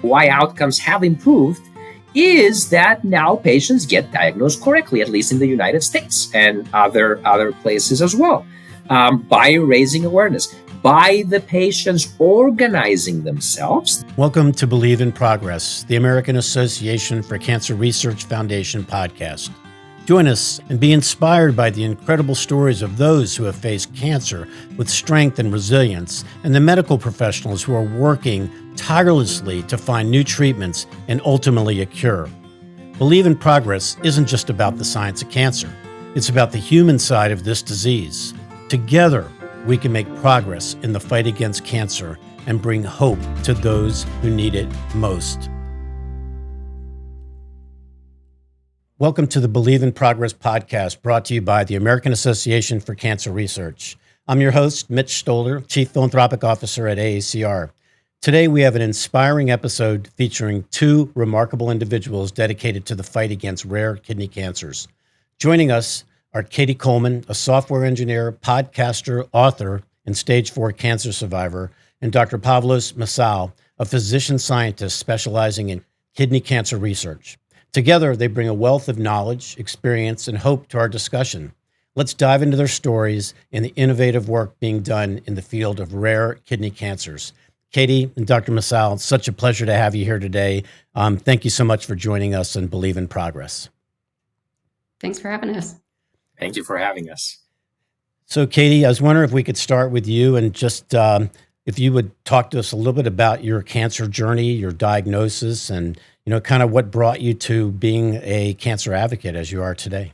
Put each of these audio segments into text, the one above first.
why outcomes have improved is that now patients get diagnosed correctly, at least in the United States and other places as well, by raising awareness, by the patients organizing themselves. Welcome to Believe in Progress, the American Association for Cancer Research Foundation podcast. Join us and be inspired by the incredible stories of those who have faced cancer with strength and resilience, and the medical professionals who are working tirelessly to find new treatments and ultimately a cure. Believe in Progress isn't just about the science of cancer. It's about the human side of this disease. Together, we can make progress in the fight against cancer and bring hope to those who need it most. Welcome to the Believe in Progress podcast, brought to you by the American Association for Cancer Research. I'm your host, Mitch Stoller, Chief Philanthropic Officer at AACR. Today, we have an inspiring episode featuring two remarkable individuals dedicated to the fight against rare kidney cancers. Joining us are Katie Coleman, a software engineer, podcaster, author, and stage 4 cancer survivor, and Dr. Pavlos Msaouel, a physician scientist specializing in kidney cancer research. Together, they bring a wealth of knowledge, experience, and hope to our discussion. Let's dive into their stories and the innovative work being done in the field of rare kidney cancers. Katie and Dr. Msaouel, it's such a pleasure to have you here today. Thank you so much for joining us and Believe in Progress. Thanks for having us. Thank you for having us. So, Katie, I was wondering if we could start with you and just if you would talk to us a little bit about your cancer journey, your diagnosis, and kind of what brought you to being a cancer advocate as you are today.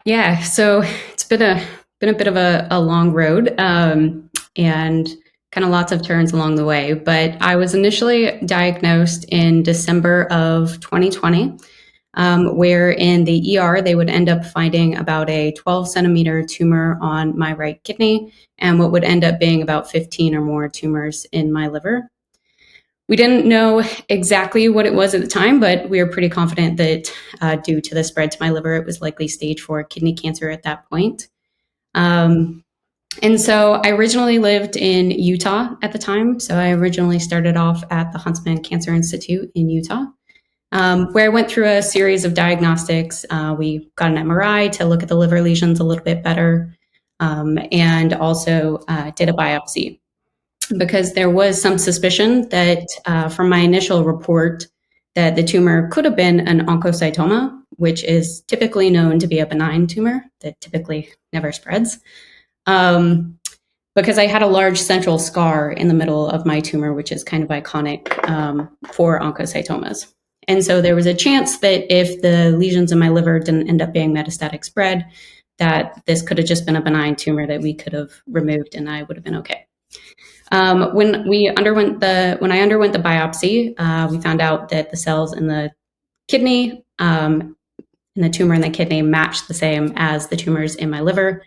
Yeah, so it's been a bit of a long road and kind of lots of turns along the way. But I was initially diagnosed in December of 2020, where in the ER they would end up finding about a 12 centimeter tumor on my right kidney and what would end up being about 15 or more tumors in my liver. We didn't know exactly what it was at the time, but we were pretty confident that due to the spread to my liver, it was likely stage 4 kidney cancer at that point. And so I originally lived in Utah at the time. So I originally started off at the Huntsman Cancer Institute in Utah, where I went through a series of diagnostics. We got an MRI to look at the liver lesions a little bit better, and also did a biopsy, because there was some suspicion that from my initial report that the tumor could have been an oncocytoma, which is typically known to be a benign tumor that typically never spreads, because I had a large central scar in the middle of my tumor, which is kind of iconic for oncocytomas. And so there was a chance that if the lesions in my liver didn't end up being metastatic spread, that this could have just been a benign tumor that we could have removed and I would have been okay. When I underwent the biopsy, we found out that the cells in the kidney and the tumor in the kidney matched the same as the tumors in my liver.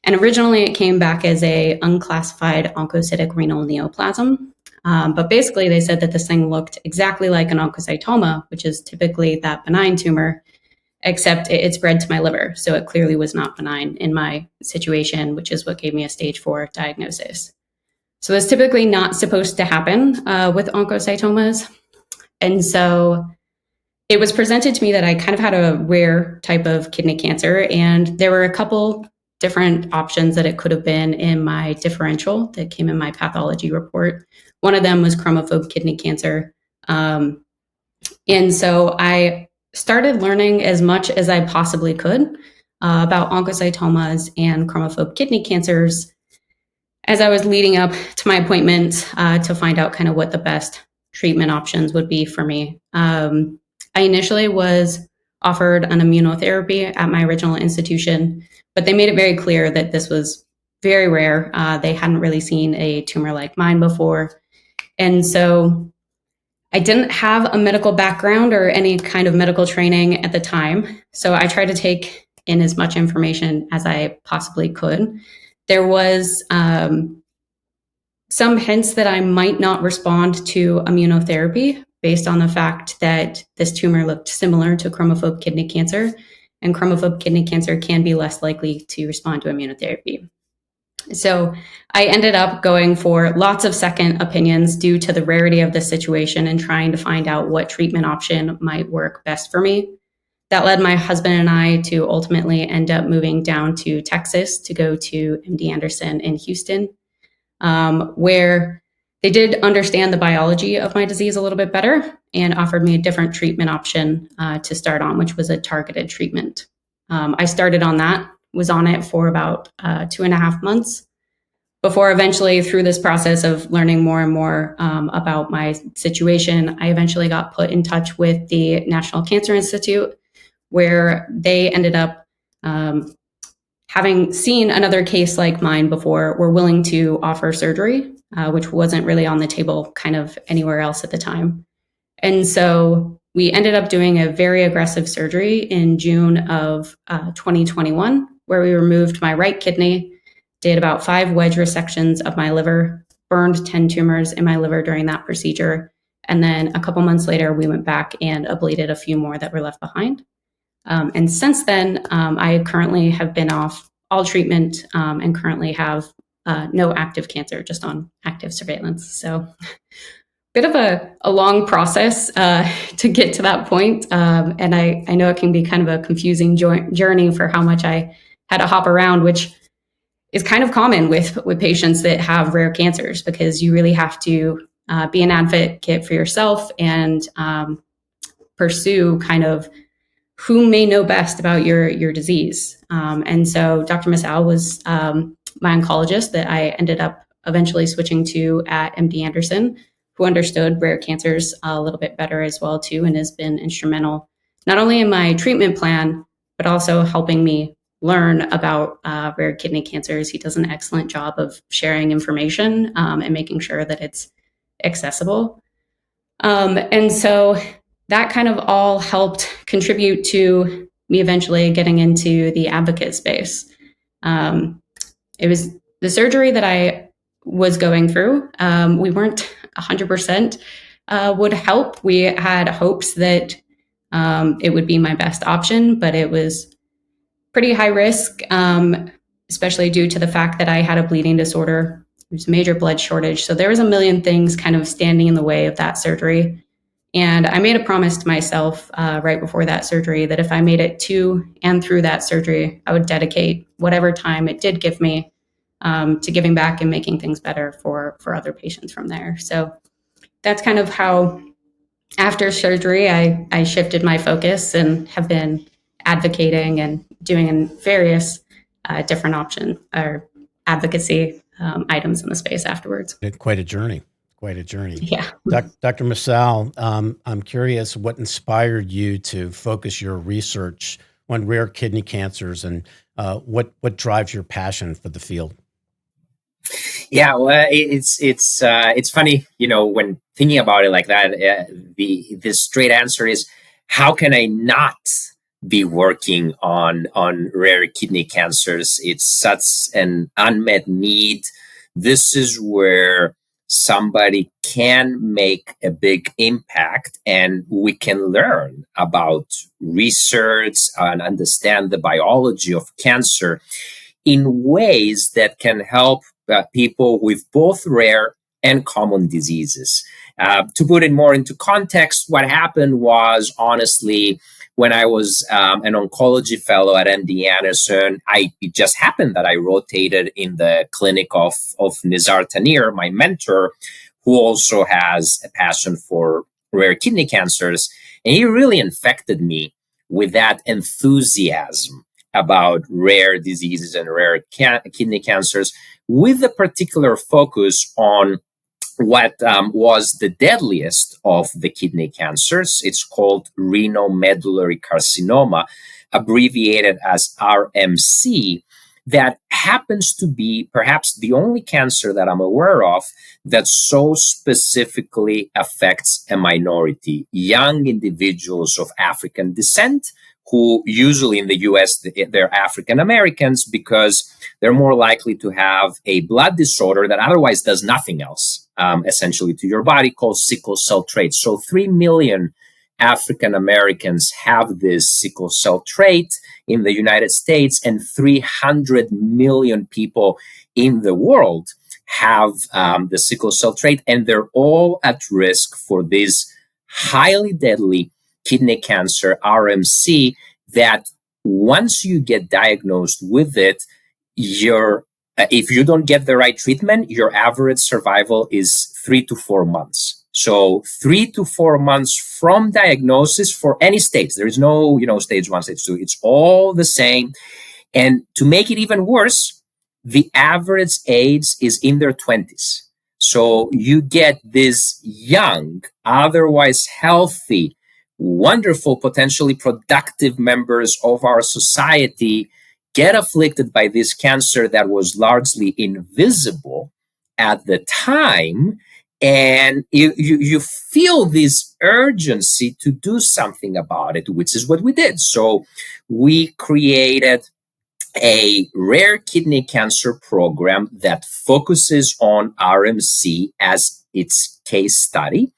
And originally it came back as a unclassified oncocytic renal neoplasm. But basically they said that this thing looked exactly like an oncocytoma, which is typically that benign tumor, except it spread to my liver. So it clearly was not benign in my situation, which is what gave me a stage 4 diagnosis. So that's typically not supposed to happen with oncocytomas. And so it was presented to me that I kind of had a rare type of kidney cancer. And there were a couple different options that it could have been in my differential that came in my pathology report. One of them was chromophobe kidney cancer. And so I started learning as much as I possibly could about oncocytomas and chromophobe kidney cancers as I was leading up to my appointment to find out kind of what the best treatment options would be for me. I initially was offered an immunotherapy at my original institution, but they made it very clear that this was very rare. They hadn't really seen a tumor like mine before. And so I didn't have a medical background or any kind of medical training at the time. So I tried to take in as much information as I possibly could. There was some hints that I might not respond to immunotherapy based on the fact that this tumor looked similar to chromophobe kidney cancer, and chromophobe kidney cancer can be less likely to respond to immunotherapy. So I ended up going for lots of second opinions due to the rarity of the situation and trying to find out what treatment option might work best for me. That led my husband and I to ultimately end up moving down to Texas to go to MD Anderson in Houston, where they did understand the biology of my disease a little bit better and offered me a different treatment option to start on, which was a targeted treatment. I started on that, was on it for about 2.5 months before eventually, through this process of learning more and more about my situation, I eventually got put in touch with the National Cancer Institute, where they ended up having seen another case like mine before, were willing to offer surgery, which wasn't really on the table kind of anywhere else at the time. And so we ended up doing a very aggressive surgery in June of 2021, where we removed my right kidney, did about 5 wedge resections of my liver, burned 10 tumors in my liver during that procedure. And then a couple months later, we went back and ablated a few more that were left behind. And since then, I currently have been off all treatment and currently have no active cancer, just on active surveillance. So bit of a long process to get to that point. And I know it can be kind of a confusing journey for how much I had to hop around, which is kind of common with patients that have rare cancers, because you really have to be an advocate for yourself and pursue kind of who may know best about your disease. And so Dr. Msaouel was my oncologist that I ended up eventually switching to at MD Anderson, who understood rare cancers a little bit better as well too, and has been instrumental not only in my treatment plan, but also helping me learn about rare kidney cancers. He does an excellent job of sharing information and making sure that it's accessible. And so that kind of all helped contribute to me eventually getting into the advocate space. It was the surgery that I was going through. We weren't 100% would help. We had hopes that it would be my best option, but it was pretty high risk, especially due to the fact that I had a bleeding disorder. There's a major blood shortage. So there was a million things kind of standing in the way of that surgery. And I made a promise to myself right before that surgery that if I made it to and through that surgery, I would dedicate whatever time it did give me to giving back and making things better for other patients from there. So that's kind of how, after surgery, I shifted my focus and have been advocating and doing various different option or advocacy items in the space afterwards. Quite a journey. Quite a journey. Yeah. Dr. Msaouel, I'm curious what inspired you to focus your research on rare kidney cancers, and what drives your passion for the field? Yeah, well, it's funny, when thinking about it like that. The straight answer is, how can I not be working on rare kidney cancers? It's such an unmet need. This is where somebody can make a big impact, and we can learn about research and understand the biology of cancer in ways that can help people with both rare and common diseases. To put it more into context, what happened was, honestly, when I was an oncology fellow at MD Anderson, it just happened that I rotated in the clinic of Nizar Tanir, my mentor, who also has a passion for rare kidney cancers. And he really infected me with that enthusiasm about rare diseases and rare kidney cancers, with a particular focus on what was the deadliest of the kidney cancers. It's called renal medullary carcinoma, abbreviated as RMC, that happens to be perhaps the only cancer that I'm aware of that so specifically affects a minority, young individuals of African descent, who usually in the US, they're African Americans, because they're more likely to have a blood disorder that otherwise does nothing else, essentially, to your body, called sickle cell trait. So 3 million African Americans have this sickle cell trait in the United States, and 300 million people in the world have the sickle cell trait, and they're all at risk for this highly deadly kidney cancer, RMC, that once you get diagnosed with it, if you don't get the right treatment, your average survival is 3 to 4 months. So 3 to 4 months from diagnosis for any stage. There is no, stage 1, stage 2. It's all the same. And to make it even worse, the average age is in their 20s. So you get this young, otherwise healthy, wonderful, potentially productive members of our society get afflicted by this cancer that was largely invisible at the time. And you feel this urgency to do something about it, which is what we did. So we created a rare kidney cancer program that focuses on RMC as its case study.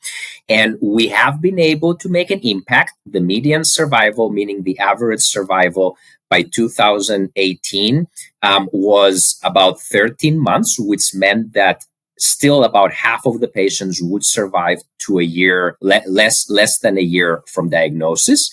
And we have been able to make an impact. The median survival, meaning the average survival by 2018, was about 13 months, which meant that still about half of the patients would survive to a year, less than a year from diagnosis.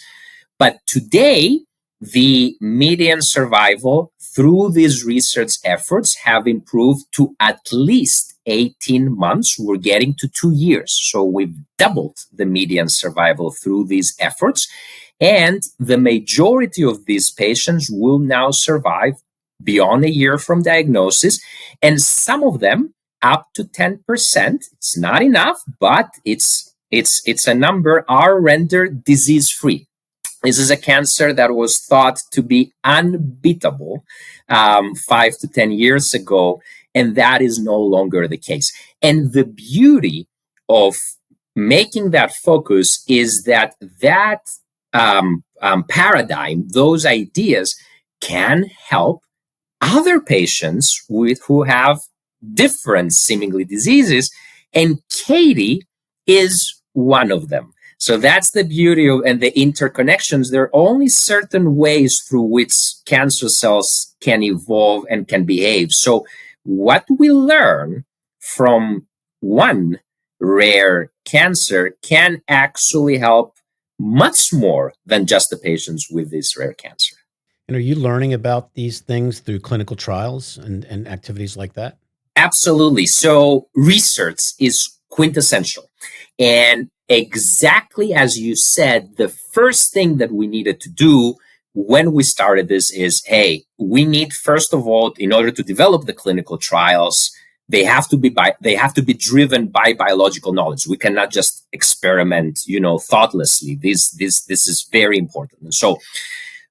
But today, the median survival through these research efforts have improved to at least 18 months. We're getting to 2 years. So we've doubled the median survival through these efforts. And the majority of these patients will now survive beyond a year from diagnosis. And some of them up to 10%. It's not enough, but it's a number, are rendered disease-free. This is a cancer that was thought to be unbeatable 5 to 10 years ago, and that is no longer the case. And the beauty of making that focus is that paradigm, those ideas, can help other patients who have different seemingly diseases, and Katie is one of them. So that's the beauty of and the interconnections. There are only certain ways through which cancer cells can evolve and can behave. So what we learn from one rare cancer can actually help much more than just the patients with this rare cancer. And are you learning about these things through clinical trials and activities like that? Absolutely. So research is quintessential. And exactly as you said, the first thing that we needed to do when we started this is, hey, we need, first of all, in order to develop the clinical trials, they have to be driven by biological knowledge. We cannot just experiment, thoughtlessly. This is very important. And so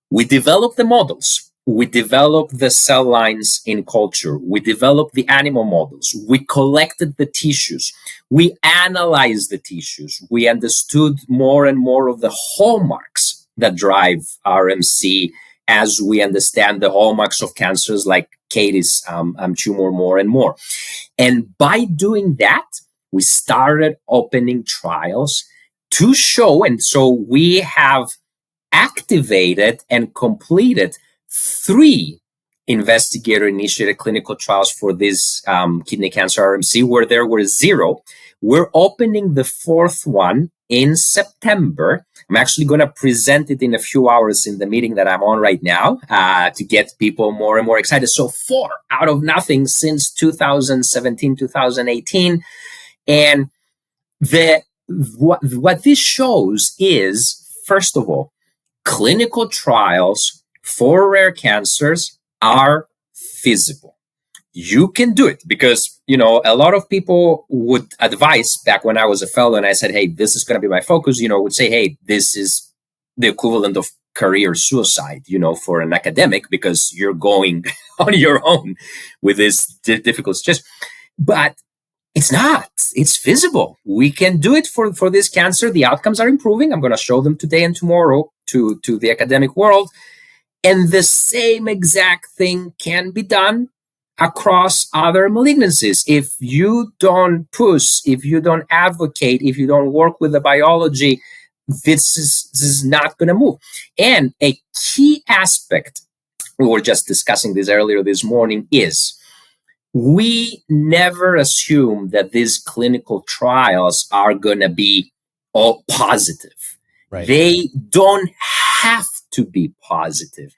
we developed the models. We developed the cell lines in culture. We developed the animal models. We collected the tissues. We analyzed the tissues. We understood more and more of the hallmarks that drive RMC as we understand the hallmarks of cancers like Katie's tumor more and more. And by doing that, we started opening trials to show, and so we have activated and completed 3 investigator-initiated clinical trials for this kidney cancer RMC, where there were 0. We're opening the 4th one in September. I'm actually going to present it in a few hours in the meeting that I'm on right now to get people more and more excited. So 4 out of nothing since 2017, 2018. And what this shows is, first of all, clinical trials for rare cancers are feasible. You can do it because, a lot of people would advise back when I was a fellow and I said, hey, this is going to be my focus, would say, hey, this is the equivalent of career suicide, for an academic because you're going on your own with this difficult situation. But it's not. It's feasible. We can do it for this cancer. The outcomes are improving. I'm going to show them today and tomorrow to the academic world. And the same exact thing can be done across other malignancies. If you don't push, if you don't advocate, if you don't work with the biology, this is not going to move. And a key aspect, we were just discussing this earlier this morning, is we never assume that these clinical trials are going to be all positive. Right. They don't have to be positive.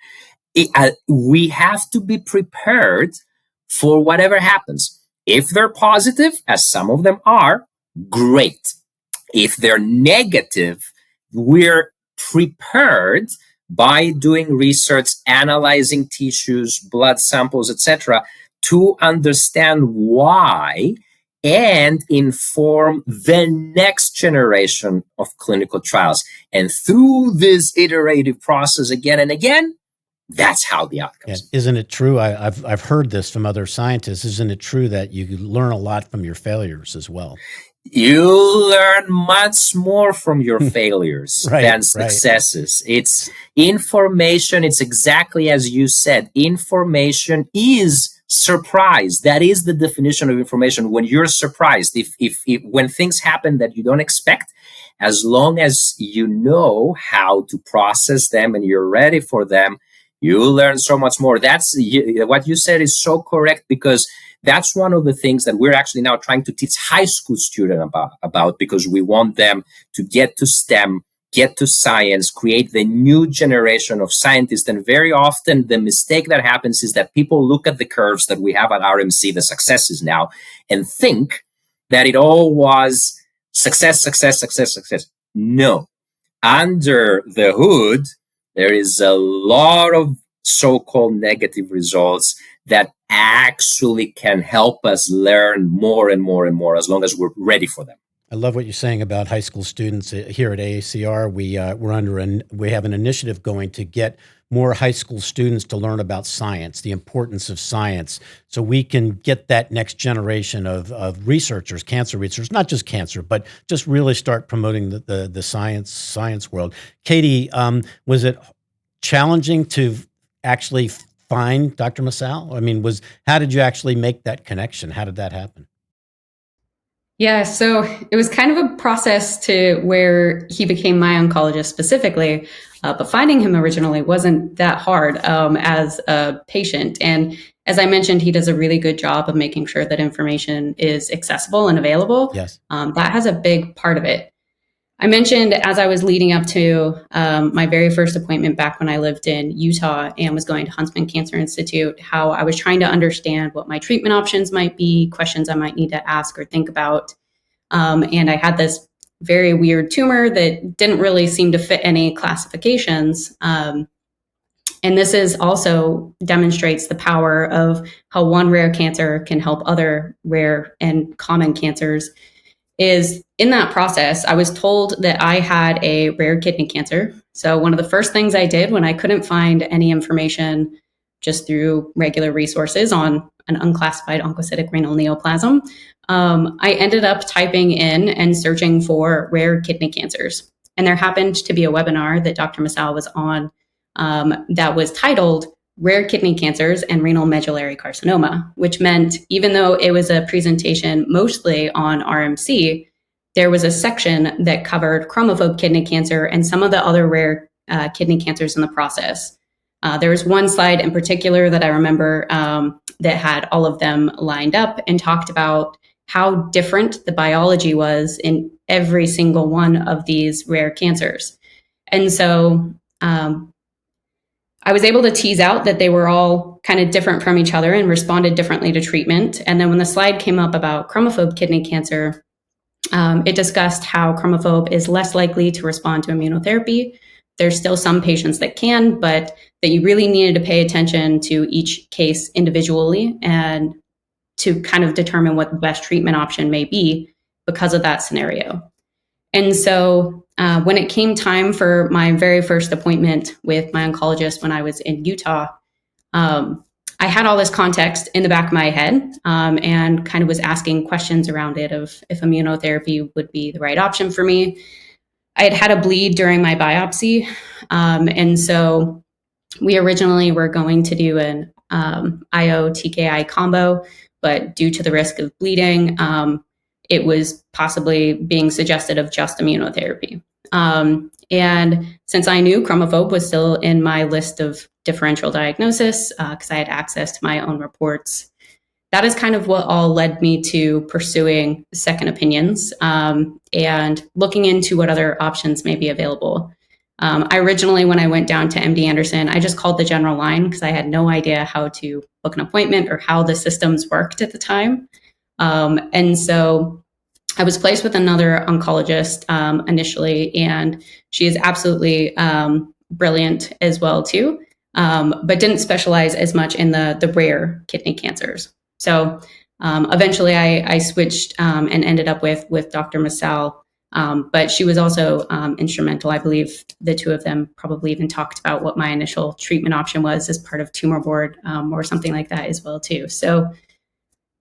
We have to be prepared for whatever happens. If they're positive, as some of them are, great. If they're negative, we're prepared by doing research, analyzing tissues, blood samples, etc., to understand why and inform the next generation of clinical trials. And through this iterative process again and again, that's how the outcomes. Yeah. Isn't it true? I've heard this from other scientists. Isn't it true that you learn a lot from your failures as well? You learn much more from your failures than successes. Right. It's information. It's exactly as you said. Information is surprise. That is the definition of information. When you're surprised, if when things happen that you don't expect, as long as you know how to process them and you're ready for them, you learn so much more. That's what you said is so correct, because that's one of the things that we're actually now trying to teach high school students about, because we want them to get to STEM, get to science, create the new generation of scientists. And very often the mistake that happens is that people look at the curves that we have at RMC, the successes now, and think that it all was success, success, success, success. No. Under the hood, there is a lot of so-called negative results that actually can help us learn more and more and more, as long as we're ready for them. I love what you're saying about high school students here at AACR. We have an initiative going to get more high school students to learn about science, the importance of science, so we can get that next generation of researchers, cancer researchers, not just cancer, but just really start promoting the science world. Katie, was it challenging to actually find Dr. Msaouel? I mean, how did you actually make that connection? How did that happen? Yeah, so it was kind of a process to where he became my oncologist specifically, but finding him originally wasn't that hard as a patient. And as I mentioned, he does a really good job of making sure that information is accessible and available. Yes. That has a big part of it. I mentioned as I was leading up to my very first appointment back when I lived in Utah and was going to Huntsman Cancer Institute, how I was trying to understand what my treatment options might be, questions I might need to ask or think about. And I had this very weird tumor that didn't really seem to fit any classifications. And this is also demonstrates the power of how one rare cancer can help other rare and common cancers. Is in that process, I was told that I had a rare kidney cancer. So one of the first things I did when I couldn't find any information just through regular resources on an unclassified oncocytic renal neoplasm, I ended up typing in and searching for rare kidney cancers. And there happened to be a webinar that Dr. Msaouel was on that was titled Rare Kidney Cancers and Renal Medullary Carcinoma, which meant even though it was a presentation mostly on RMC, there was a section that covered chromophobe kidney cancer and some of the other rare kidney cancers in the process. There was one slide in particular that I remember that had all of them lined up and talked about how different the biology was in every single one of these rare cancers. And so I was able to tease out that they were all kind of different from each other and responded differently to treatment. And then when the slide came up about chromophobe kidney cancer, it discussed how chromophobe is less likely to respond to immunotherapy. There's still some patients that can, but that you really needed to pay attention to each case individually and to kind of determine what the best treatment option may be because of that scenario. And so when it came time for my very first appointment with my oncologist when I was in Utah, I had all this context in the back of my head and kind of was asking questions around it of if immunotherapy would be the right option for me. I had had a bleed during my biopsy. And so we originally were going to do an IO-TKI combo, but due to the risk of bleeding, it was possibly being suggested of just immunotherapy. And since I knew chromophobe was still in my list of differential diagnosis, because I had access to my own reports, that is kind of what all led me to pursuing second opinions and looking into what other options may be available. I originally, when I went down to MD Anderson, I just called the general line because I had no idea how to book an appointment or how the systems worked at the time. And so I was placed with another oncologist initially, and she is absolutely brilliant as well too, but didn't specialize as much in the rare kidney cancers. So eventually I switched and ended up with Dr. Msaouel, but she was also instrumental. I believe the two of them probably even talked about what my initial treatment option was as part of tumor board or something like that as well too. So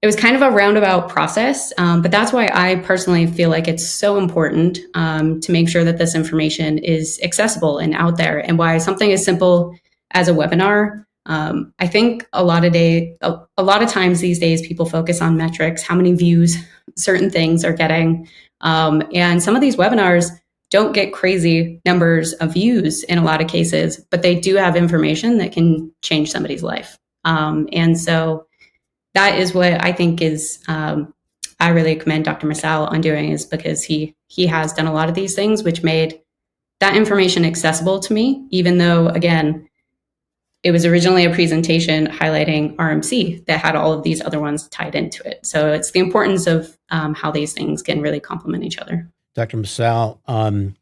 it was kind of a roundabout process, but that's why I personally feel like it's so important to make sure that this information is accessible and out there, and why something as simple as a webinar. I think a lot of times these days people focus on metrics, how many views certain things are getting, and some of these webinars don't get crazy numbers of views in a lot of cases, but they do have information that can change somebody's life. And so that is what I think is, I really commend Dr. Msaouel on doing, is because he has done a lot of these things, which made that information accessible to me, even though, again, it was originally a presentation highlighting RMC that had all of these other ones tied into it. So it's the importance of how these things can really complement each other. Dr. Msaouel,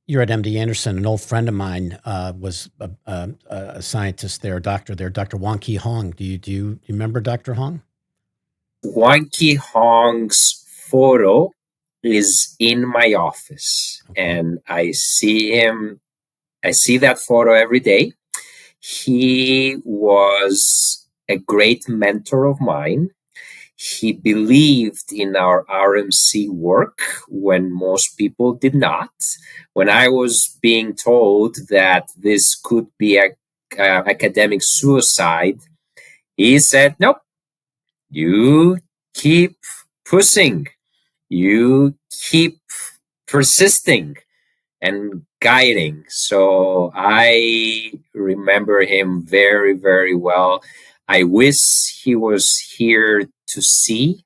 you're at MD Anderson. An old friend of mine was a scientist there, a doctor there, Dr. Wonki Hong. Do you remember Dr. Hong? Wonki Hong's photo is in my office, and I see him. I see that photo every day. He was a great mentor of mine. He believed in our RMC work when most people did not. When I was being told that this could be academic suicide, he said, nope, you keep pushing, you keep persisting and guiding. So I remember him very, very well. I wish he was here to see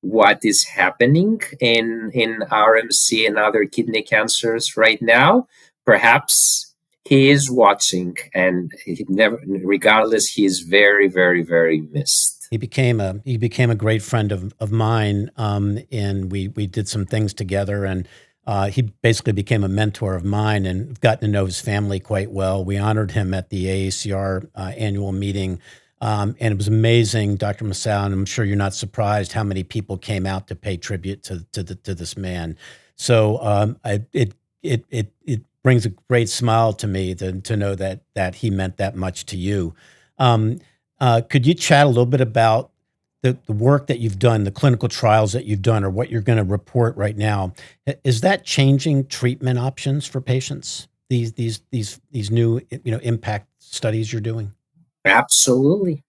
what is happening in RMC and other kidney cancers right now. Perhaps he is watching, and regardless, he is very, very, very missed. He became a great friend of mine, and we did some things together, and he basically became a mentor of mine, and I've gotten to know his family quite well. We honored him at the AACR annual meeting. And it was amazing, Dr. Msaouel, and I'm sure you're not surprised how many people came out to pay tribute to this man. So it brings a great smile to me to know that he meant that much to you. Could you chat a little bit about the work that you've done, the clinical trials that you've done, or what you're going to report right now? Is that changing treatment options for patients? These new impact studies you're doing? Absolutely.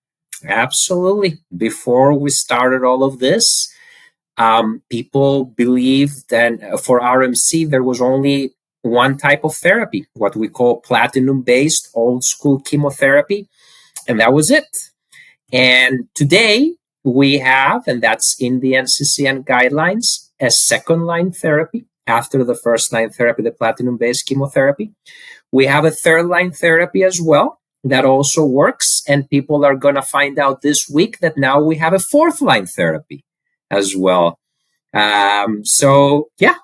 Before we started all of this, people believed that for RMC, there was only one type of therapy, what we call platinum-based old school chemotherapy, and that was it. And today we have, and that's in the NCCN guidelines, a second-line therapy after the first-line therapy, the platinum-based chemotherapy. We have a third-line therapy as well that also works, and people are going to find out this week that now we have a fourth-line therapy as well. So yeah,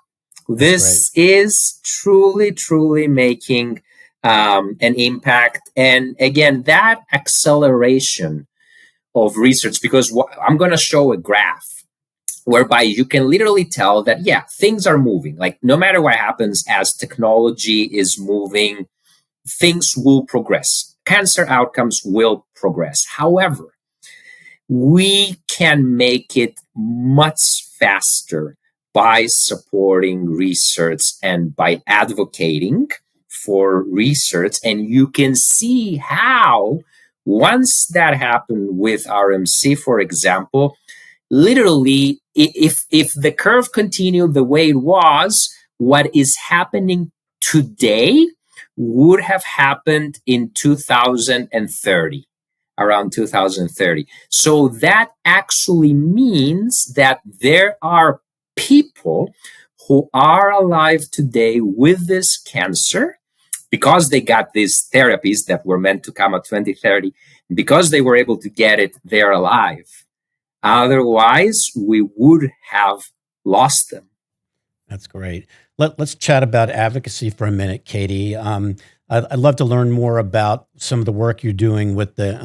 this is truly making an impact. And again, that acceleration of research, because I'm going to show a graph whereby you can literally tell that, yeah, things are moving. Like no matter what happens as technology is moving, things will progress. Cancer outcomes will progress. However, we can make it much faster by supporting research and by advocating for research. And you can see how once that happened with RMC, for example, literally, if the curve continued the way it was, what is happening today would have happened in 2030, around 2030. So that actually means that there are people who are alive today with this cancer because they got these therapies that were meant to come at 2030. Because they were able to get it, they're alive. Otherwise, we would have lost them. That's great. Let's chat about advocacy for a minute, Katie. I'd love to learn more about some of the work you're doing with the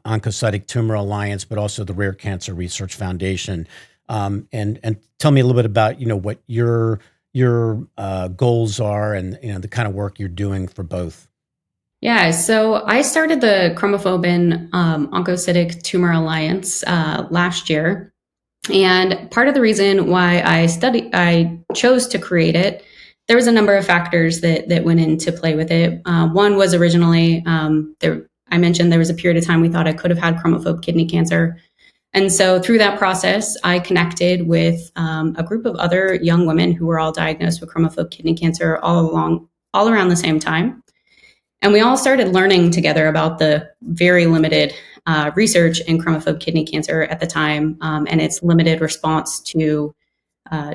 Oncocytic Tumor Alliance, but also the Rare Cancer Research Foundation. And tell me a little bit about what your goals are and the kind of work you're doing for both. Yeah, so I started the Chromophobin Oncocytic Tumor Alliance last year. And part of the reason why I chose to create it, there was a number of factors that went into play with it. One was originally, I mentioned there was a period of time we thought I could have had chromophobe kidney cancer. And so through that process, I connected with a group of other young women who were all diagnosed with chromophobe kidney cancer all around the same time. And we all started learning together about the very limited research in chromophobe kidney cancer at the time, and its limited response to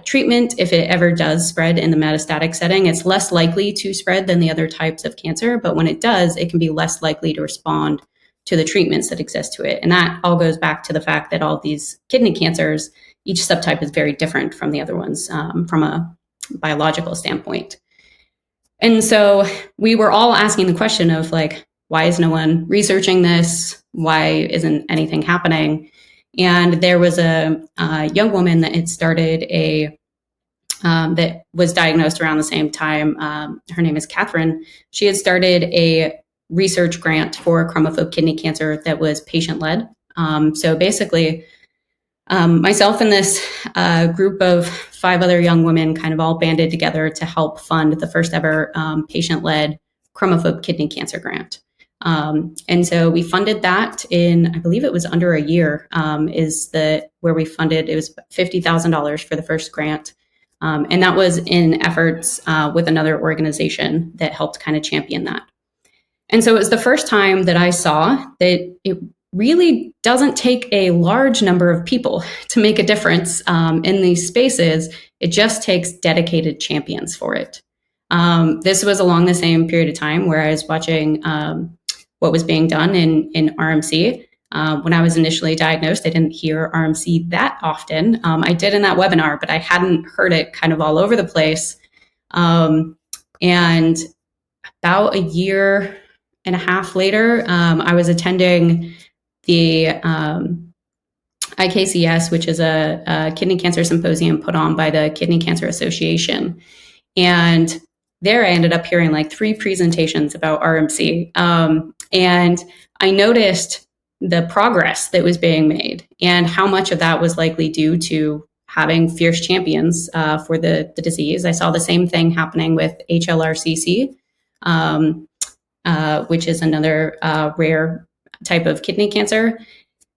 treatment. If it ever does spread in the metastatic setting, it's less likely to spread than the other types of cancer. But when it does, it can be less likely to respond to the treatments that exist to it. And that all goes back to the fact that all these kidney cancers, each subtype is very different from the other ones from a biological standpoint. And so we were all asking the question of why is no one researching this? Why isn't anything happening? And there was a young woman that had started that was diagnosed around the same time. Her name is Catherine. She had started a research grant for chromophobe kidney cancer that was patient-led. So basically, myself and this group of 5 other young women kind of all banded together to help fund the first ever patient-led chromophobe kidney cancer grant. And so we funded that in, I believe it was under a year, where we funded. It was $50,000 for the first grant. And that was in efforts with another organization that helped kind of champion that. And so it was the first time that I saw that it really doesn't take a large number of people to make a difference in these spaces. It just takes dedicated champions for it. This was along the same period of time where I was watching what was being done in RMC. When I was initially diagnosed, I didn't hear RMC that often. I did in that webinar, but I hadn't heard it kind of all over the place. And about a year and a half later, I was attending the IKCS, which is a kidney cancer symposium put on by the Kidney Cancer Association. And there I ended up hearing 3 presentations about RMC. And I noticed the progress that was being made and how much of that was likely due to having fierce champions for the disease. I saw the same thing happening with HLRCC, which is another rare type of kidney cancer.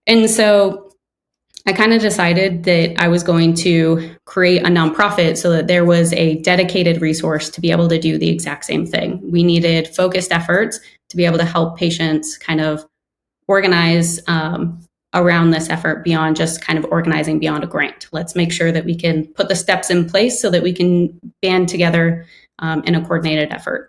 And so I kind of decided that I was going to create a nonprofit so that there was a dedicated resource to be able to do the exact same thing. We needed focused efforts to be able to help patients kind of organize around this effort beyond just kind of organizing beyond a grant. Let's make sure that we can put the steps in place so that we can band together in a coordinated effort.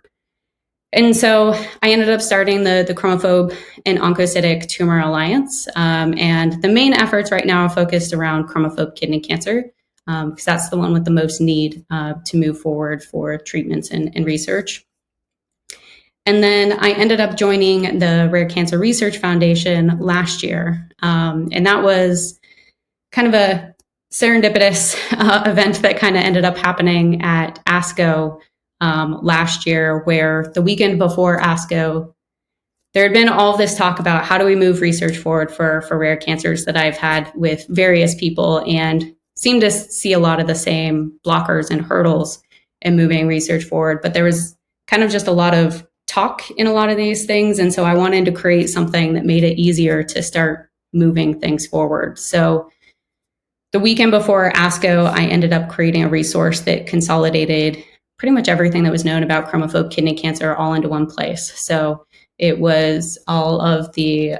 And so I ended up starting the Chromophobe and Oncocytic Tumor Alliance. And the main efforts right now are focused around chromophobe kidney cancer, because that's the one with the most need to move forward for treatments and research. And then I ended up joining the Rare Cancer Research Foundation last year. And that was kind of a serendipitous event that kind of ended up happening at ASCO last year, where the weekend before ASCO, there had been all this talk about how do we move research forward for rare cancers that I've had with various people, and seemed to see a lot of the same blockers and hurdles in moving research forward. But there was kind of just a lot of talk in a lot of these things. And so I wanted to create something that made it easier to start moving things forward. So the weekend before ASCO, I ended up creating a resource that consolidated pretty much everything that was known about chromophobe kidney cancer all into one place. So it was all of the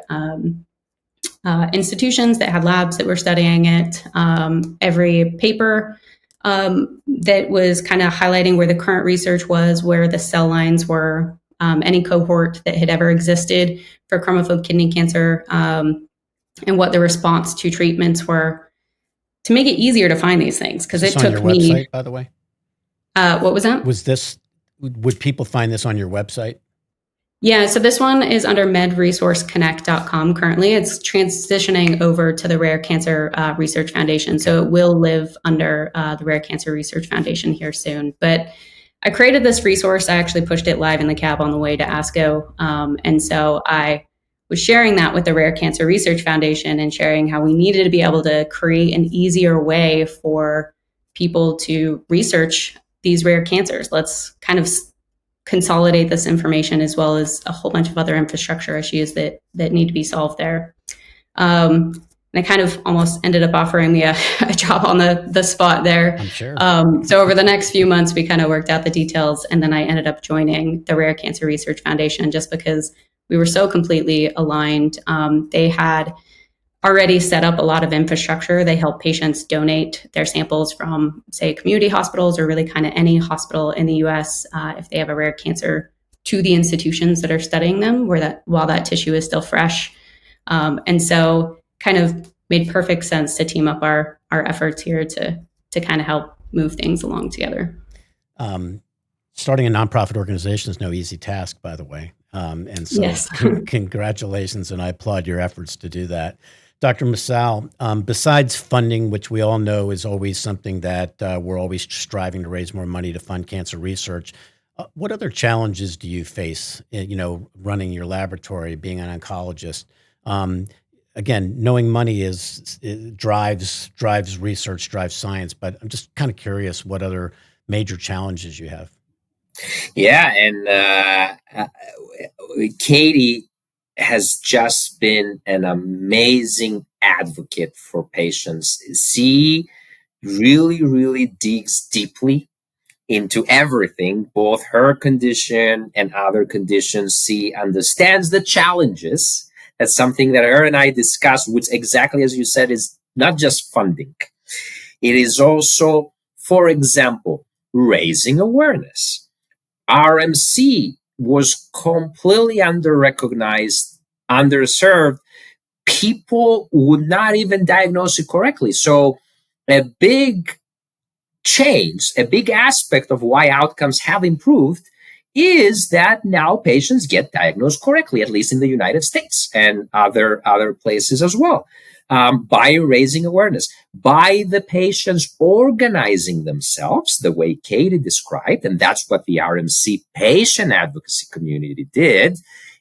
institutions that had labs that were studying it, every paper that was kind of highlighting where the current research was, where the cell lines were, any cohort that had ever existed for chromophobe kidney cancer, and what the response to treatments were, to make it easier to find these things. Because it took me. Website, by the way? What was that? Would people find this on your website? Yeah, so this one is under medresourceconnect.com currently. It's transitioning over to the Rare Cancer Research Foundation. So it will live under the Rare Cancer Research Foundation here soon. But I created this resource. I actually pushed it live in the cab on the way to ASCO. And so I was sharing that with the Rare Cancer Research Foundation and sharing how we needed to be able to create an easier way for people to research these rare cancers. Let's kind of consolidate this information, as well as a whole bunch of other infrastructure issues that need to be solved there. And I kind of almost ended up offering me a job on the spot there. I'm sure. So over the next few months, we kind of worked out the details, and then I ended up joining the Rare Cancer Research Foundation just because we were so completely aligned. They had already set up a lot of infrastructure. They help patients donate their samples from, say, community hospitals, or really kind of any hospital in the US, if they have a rare cancer, to the institutions that are studying them, while that tissue is still fresh. And so kind of made perfect sense to team up our efforts here to kind of help move things along together. Starting a nonprofit organization is no easy task, by the way. And so Yes. Congratulations, and I applaud your efforts to do that. Dr. Msaouel, besides funding, which we all know is always something that we're always striving to raise more money to fund cancer research, what other challenges do you face, running your laboratory, being an oncologist? Again, knowing money drives research, drives science, but I'm just kind of curious what other major challenges you have. Yeah, and Katie has just been an amazing advocate for patients. She really, really digs deeply into everything, both her condition and other conditions. She understands the challenges. That's something that her and I discussed, which, exactly as you said, is not just funding. It is also, for example, raising awareness. RMC was completely under-recognized, underserved. People would not even diagnose it correctly. So a big change, a big aspect of why outcomes have improved is that now patients get diagnosed correctly, at least in the United States and other places as well, by raising awareness, by the patients organizing themselves the way Katie described, and that's what the RMC patient advocacy community did,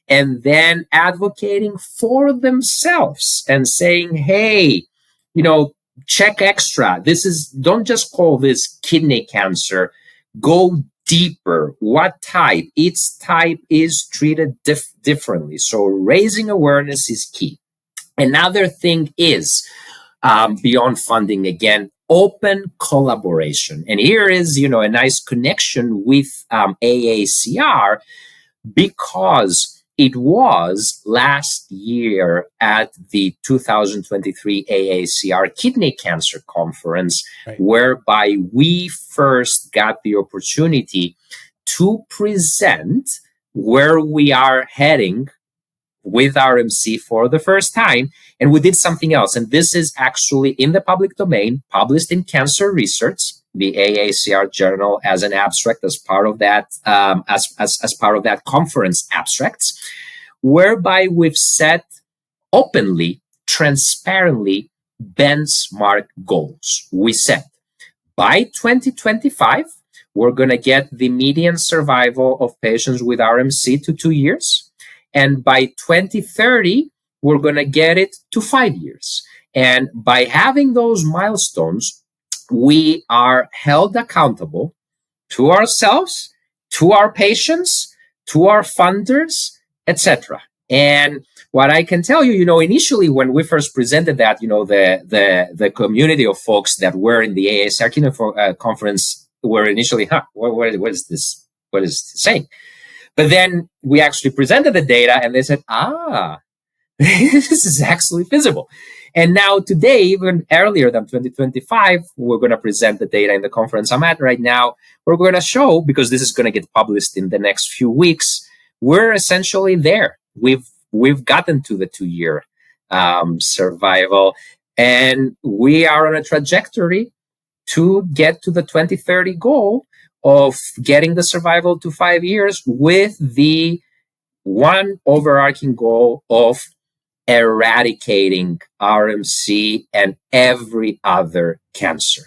and then advocating for themselves and saying, hey, check extra. Don't just call this kidney cancer. Go deeper. What type? Each type is treated differently. So raising awareness is key. Another thing is, beyond funding, again, open collaboration. And here is, a nice connection with AACR, because it was last year at the 2023 AACR Kidney Cancer Conference, right, whereby we first got the opportunity to present where we are heading with RMC for the first time. And we did something else. And this is actually in the public domain, published in Cancer Research, the AACR journal, as an abstract, as part of that, as part of that conference abstracts, whereby we've set openly, transparently benchmark goals. We said by 2025, we're going to get the median survival of patients with RMC to 2 years. And by 2030, we're going to get it to 5 years. And by having those milestones, we are held accountable to ourselves, to our patients, to our funders, etc. And what I can tell you, initially when we first presented that, the community of folks that were in the AASR keynote conference were initially, what is this? What is this saying? But then we actually presented the data and they said, this is actually feasible. And now today, even earlier than 2025, we're going to present the data in the conference I'm at right now. We're going to show, because this is going to get published in the next few weeks, we're essentially there. We've gotten to the 2-year survival, and we are on a trajectory to get to the 2030 goal of getting the survival to 5 years, with the one overarching goal of eradicating RMC and every other cancer.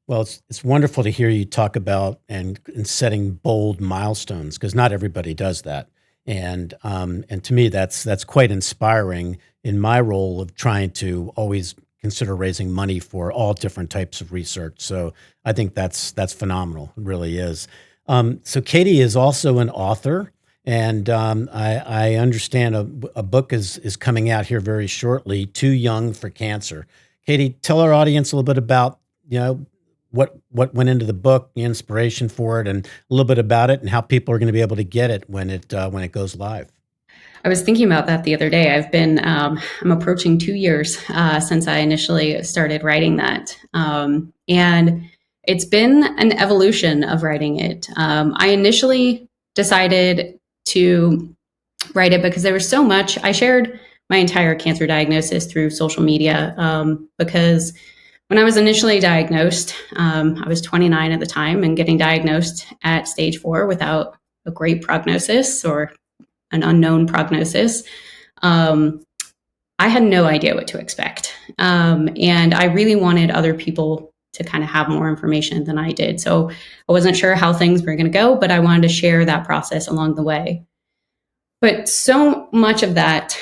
Well, it's wonderful to hear you talk about and setting bold milestones, because not everybody does that. And to me, that's quite inspiring in my role of trying to always consider raising money for all different types of research. So I think that's phenomenal. It really is. So Katie is also an author. And I understand a book is coming out here very shortly, Too Young for Cancer. Katie, tell our audience a little bit about, what went into the book, the inspiration for it, and a little bit about it, and how people are going to be able to get it when it goes live. I was thinking about that the other day. I've been, I'm approaching 2 years since I initially started writing that. And it's been an evolution of writing it. I initially decided to write it because there was so much. I shared my entire cancer diagnosis through social media because when I was initially diagnosed, I was 29 at the time and getting diagnosed at stage 4 without a great prognosis or an unknown prognosis. I had no idea what to expect. And I really wanted other people to kind of have more information than I did. So I wasn't sure how things were going to go, but I wanted to share that process along the way. But so much of that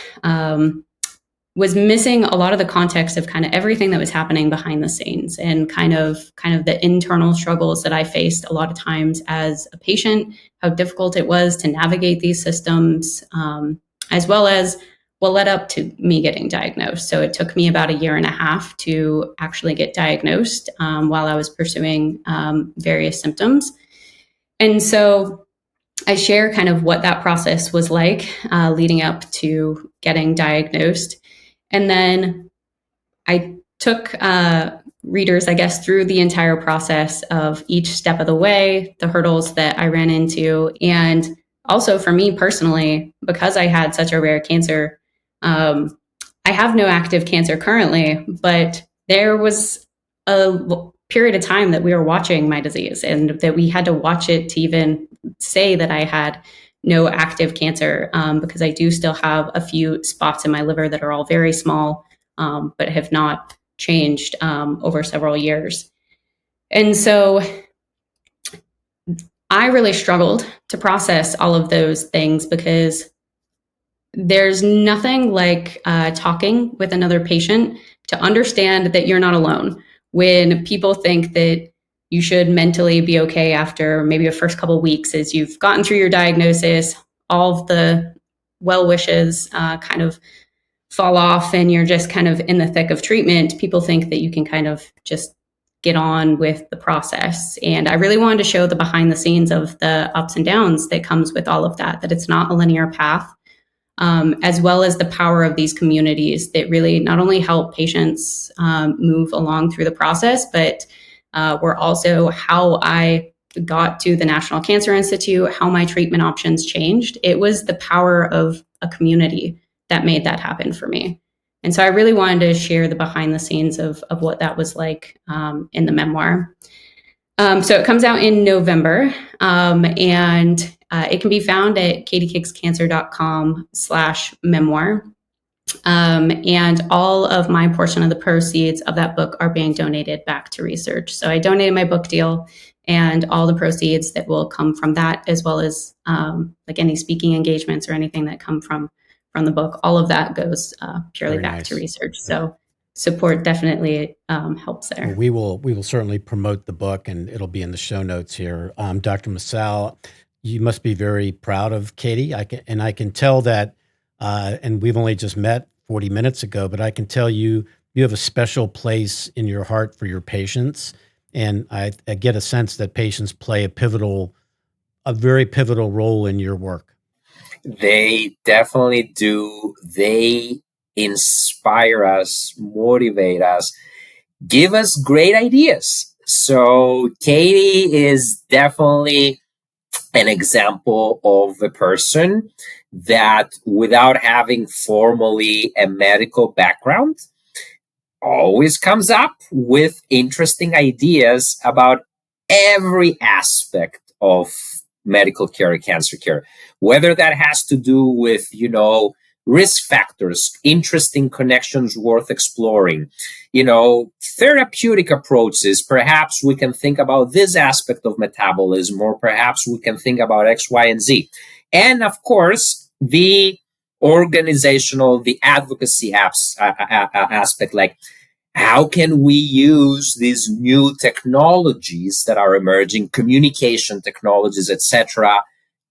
was missing a lot of the context of kind of everything that was happening behind the scenes, and kind of the internal struggles that I faced a lot of times as a patient, how difficult it was to navigate these systems, as well as what led up to me getting diagnosed. So it took me about 1.5 years to actually get diagnosed while I was pursuing various symptoms. And so I share kind of what that process was like leading up to getting diagnosed. And then I took readers, I guess, through the entire process of each step of the way, the hurdles that I ran into. And also for me personally, because I had such a rare cancer, I have no active cancer currently, but there was a period of time that we were watching my disease, and that we had to watch it to even say that I had no active cancer, because I do still have a few spots in my liver that are all very small, but have not changed over several years. And so I really struggled to process all of those things, because there's nothing like talking with another patient to understand that you're not alone. When people think that you should mentally be okay after maybe the first couple of weeks as you've gotten through your diagnosis, all of the well wishes kind of fall off and you're just kind of in the thick of treatment, people think that you can kind of just get on with the process. And I really wanted to show the behind the scenes of the ups and downs that comes with all of that, that it's not a linear path. As well as the power of these communities that really not only help patients move along through the process, but were also how I got to the National Cancer Institute, how my treatment options changed. It was the power of a community that made that happen for me. And so I really wanted to share the behind the scenes of what that was like in the memoir. So it comes out in November, and it can be found at katiekickscancer.com/memoir. And all of my portion of the proceeds of that book are being donated back to research. So I donated my book deal, and all the proceeds that will come from that, as well as like any speaking engagements or anything that come from the book, all of that goes purely back to research. So support definitely helps there. Well, we will certainly promote the book, and it'll be in the show notes here. Dr. Msaouel, you must be very proud of Katie. I can tell that and we've only just met 40 minutes ago, but I can tell you, you have a special place in your heart for your patients. And I get a sense that patients play a very pivotal role in your work. They definitely do. They inspire us, motivate us, give us great ideas. So Katie is definitely an example of a person that, without having formally a medical background, always comes up with interesting ideas about every aspect of medical care, cancer care, whether that has to do with, risk factors, interesting connections worth exploring, therapeutic approaches. Perhaps we can think about this aspect of metabolism, or perhaps we can think about X, Y, and Z. And of course, the organizational, the advocacy aspect, like how can we use these new technologies that are emerging, communication technologies, etc.,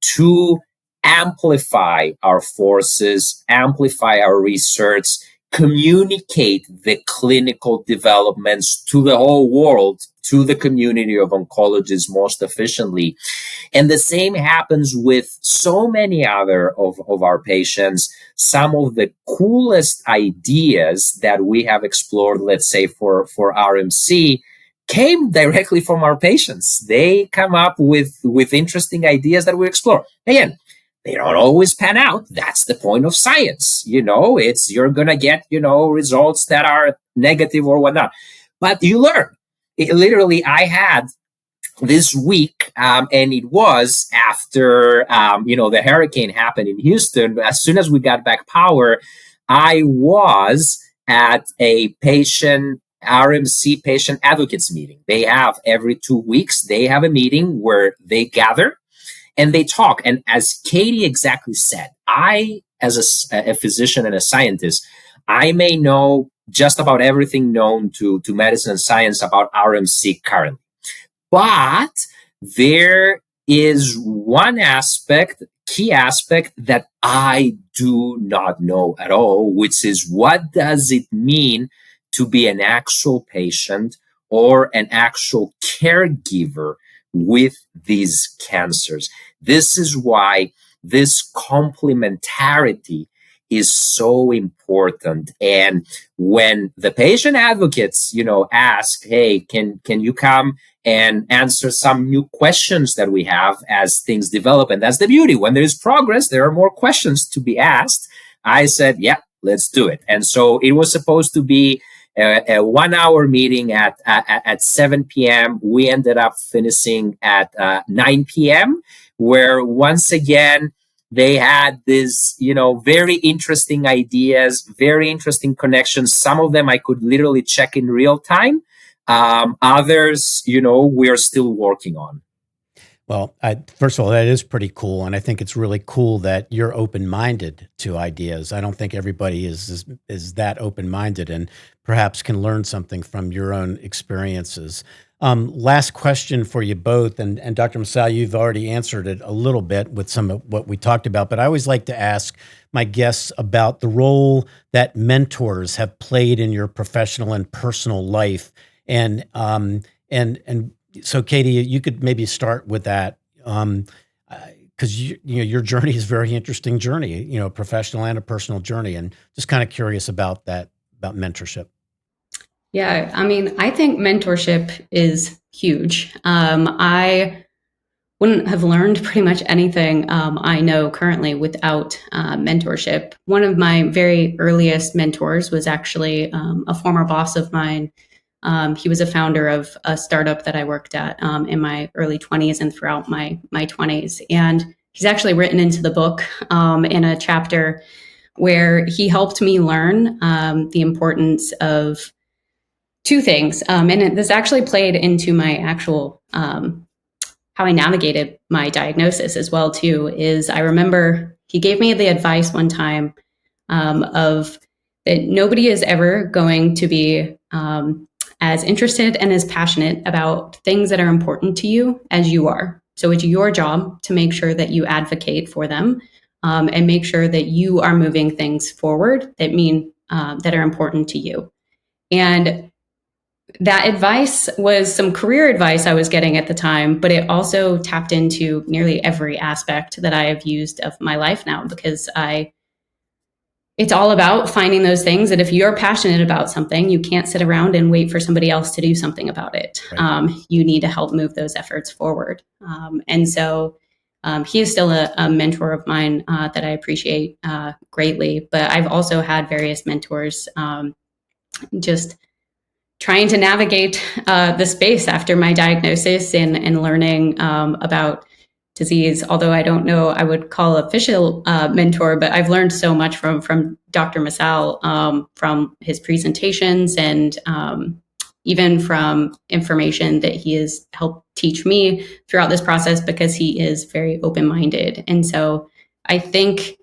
to amplify our forces, amplify our research, communicate the clinical developments to the whole world, to the community of oncologists most efficiently. And the same happens with so many other of our patients. Some of the coolest ideas that we have explored, let's say for RMC, came directly from our patients. They come up with interesting ideas that we explore. Again, they don't always pan out. That's the point of science. It's you're going to get, results that are negative or whatnot. But you learn. Literally, I had this week, and it was after, the hurricane happened in Houston. As soon as we got back power, I was at a RMC patient advocates meeting. They have every 2 weeks, they have a meeting where they gather and they talk. And as Katie exactly said, I, as a physician and a scientist, I may know just about everything known to medicine and science about RMC currently. But there is one key aspect that I do not know at all, which is what does it mean to be an actual patient or an actual caregiver with these cancers. This is why this complementarity is so important. And when the patient advocates, ask, hey, can you come and answer some new questions that we have as things develop? And that's the beauty. When there's progress, there are more questions to be asked. I said, yeah, let's do it. And so it was supposed to be a 1 hour meeting at 7 p.m. We ended up finishing at 9 p.m., where once again, they had this, very interesting ideas, very interesting connections. Some of them I could literally check in real time. Others, we're still working on. Well, first of all, that is pretty cool. And I think it's really cool that you're open-minded to ideas. I don't think everybody is that open-minded and perhaps can learn something from your own experiences. Last question for you both. And Dr. Msaouel, you've already answered it a little bit with some of what we talked about, but I always like to ask my guests about the role that mentors have played in your professional and personal life. And so, Katie, you could maybe start with that, because your journey is a very interesting journey, a professional and a personal journey, and just kind of curious about that, about mentorship. Yeah, I think mentorship is huge. I wouldn't have learned pretty much anything I know currently without mentorship. One of my very earliest mentors was actually a former boss of mine. He was a founder of a startup that I worked at in my early 20s and throughout my 20s. And he's actually written into the book in a chapter where he helped me learn the importance of two things. And this actually played into my actual, how I navigated my diagnosis as well, too, is I remember he gave me the advice one time of that nobody is ever going to be as interested and as passionate about things that are important to you as you are. So it's your job to make sure that you advocate for them and make sure that you are moving things forward that are important to you. And that advice was some career advice I was getting at the time, but it also tapped into nearly every aspect that I have used of my life now, because it's all about finding those things that if you're passionate about something, you can't sit around and wait for somebody else to do something about it. Right. You need to help move those efforts forward. And so he is still a mentor of mine that I appreciate greatly, but I've also had various mentors just trying to navigate the space after my diagnosis and learning about disease, although I don't know I would call official mentor, but I've learned so much from Dr. Msaouel, from his presentations and even from information that he has helped teach me throughout this process, because he is very open-minded. And so I think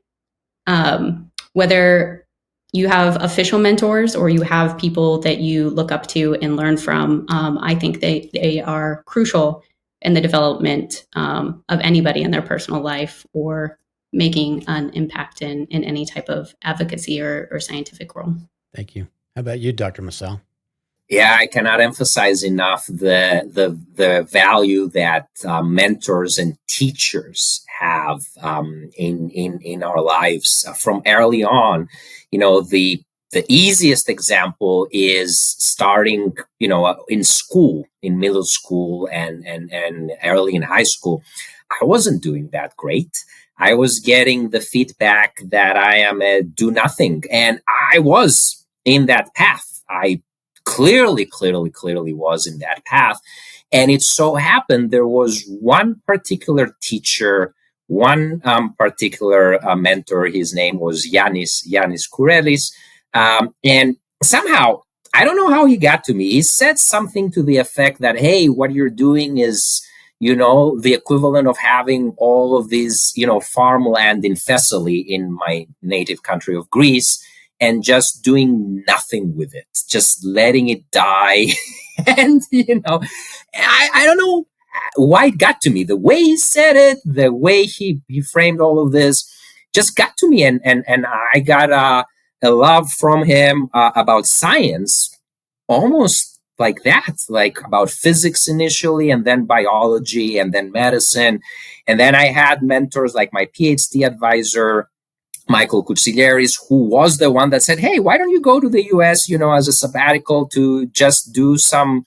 whether you have official mentors or you have people that you look up to and learn from, I think they are crucial in the development of anybody in their personal life or making an impact in any type of advocacy or scientific role. Thank you. How about you, Dr. Msaouel? Yeah, I cannot emphasize enough the value that mentors and teachers have in our lives from early on. You know, the easiest example is starting, in school, in middle school and early in high school. I wasn't doing that great. I was getting the feedback that I am a do nothing, and I was in that path. I clearly was in that path. And it so happened there was one particular teacher, one particular mentor. His name was Yanis Kourelis. And somehow, I don't know how he got to me. He said something to the effect that, hey, what you're doing is, the equivalent of having all of these, farmland in Thessaly, in my native country of Greece, and just doing nothing with it, just letting it die. And, I don't know why it got to me. The way he said it, the way he framed all of this just got to me. And I got a love from him about science, almost like that, like about physics initially, and then biology, and then medicine. And then I had mentors like my PhD advisor, Michael Koutsiliaris, who was the one that said, hey, why don't you go to the US, as a sabbatical to just do some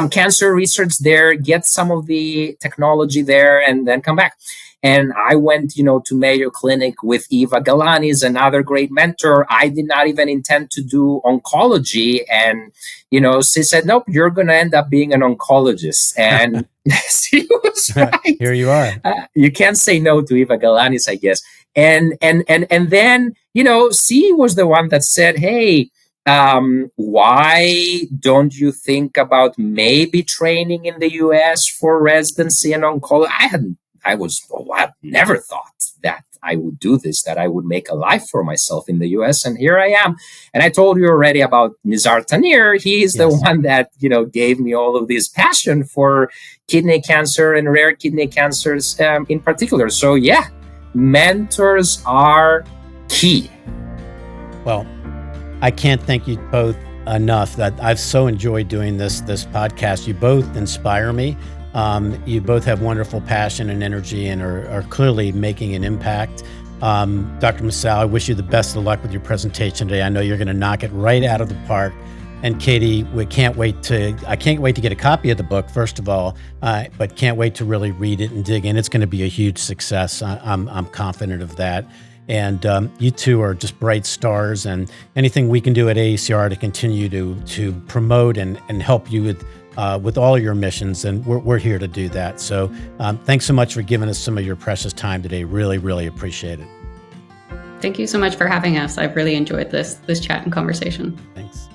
cancer research there, get some of the technology there, and then come back. And I went, to Mayo Clinic with Eva Galanis, another great mentor. I did not even intend to do oncology. And, she said, nope, you're going to end up being an oncologist. And she was right. Here you are. You can't say no to Eva Galanis, I guess. And then, she was the one that said, hey, why don't you think about maybe training in the US for residency in oncology? I never thought that I would do this, that I would make a life for myself in the US. And here I am. And I told you already about Nizar Tanir. He's the one that, gave me all of this passion for kidney cancer and rare kidney cancers in particular. So yeah, mentors are key. Well, I can't thank you both enough. That I've so enjoyed doing this podcast. You both inspire me. You both have wonderful passion and energy and are clearly making an impact. Dr. Msaouel, I wish you the best of luck with your presentation today. I know you're going to knock it right out of the park. And Katie, I can't wait to get a copy of the book, first of all, but can't wait to really read it and dig in. It's going to be a huge success. I'm confident of that. And you two are just bright stars, and anything we can do at AACR to continue to promote and help you with all your missions, and we're here to do that. So thanks so much for giving us some of your precious time today. Really, really appreciate it. Thank you so much for having us. I've really enjoyed this chat and conversation. Thanks.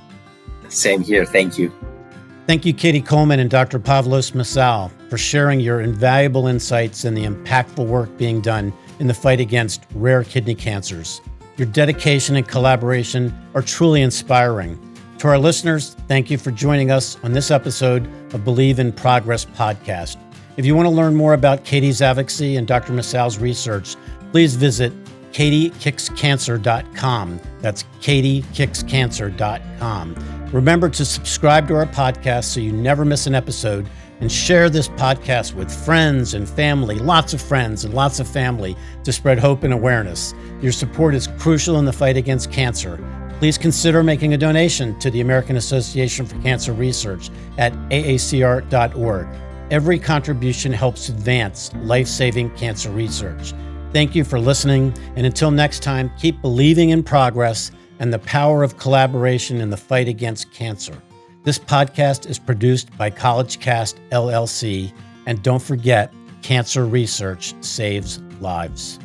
Same here. Thank you. Thank you, Katie Coleman and Dr. Pavlos Msaouel, for sharing your invaluable insights and the impactful work being done in the fight against rare kidney cancers. Your dedication and collaboration are truly inspiring. To our listeners, thank you for joining us on this episode of Believe in Progress podcast. If you want to learn more about Katie's advocacy and Dr. Msaouel's research, please visit katiekickscancer.com. That's katiekickscancer.com. Remember to subscribe to our podcast so you never miss an episode, and share this podcast with friends and family, lots of friends and lots of family, to spread hope and awareness. Your support is crucial in the fight against cancer. Please consider making a donation to the American Association for Cancer Research at aacr.org. Every contribution helps advance life-saving cancer research. Thank you for listening, and until next time, keep believing in progress and the power of collaboration in the fight against cancer. This podcast is produced by College Cast LLC, and don't forget, cancer research saves lives.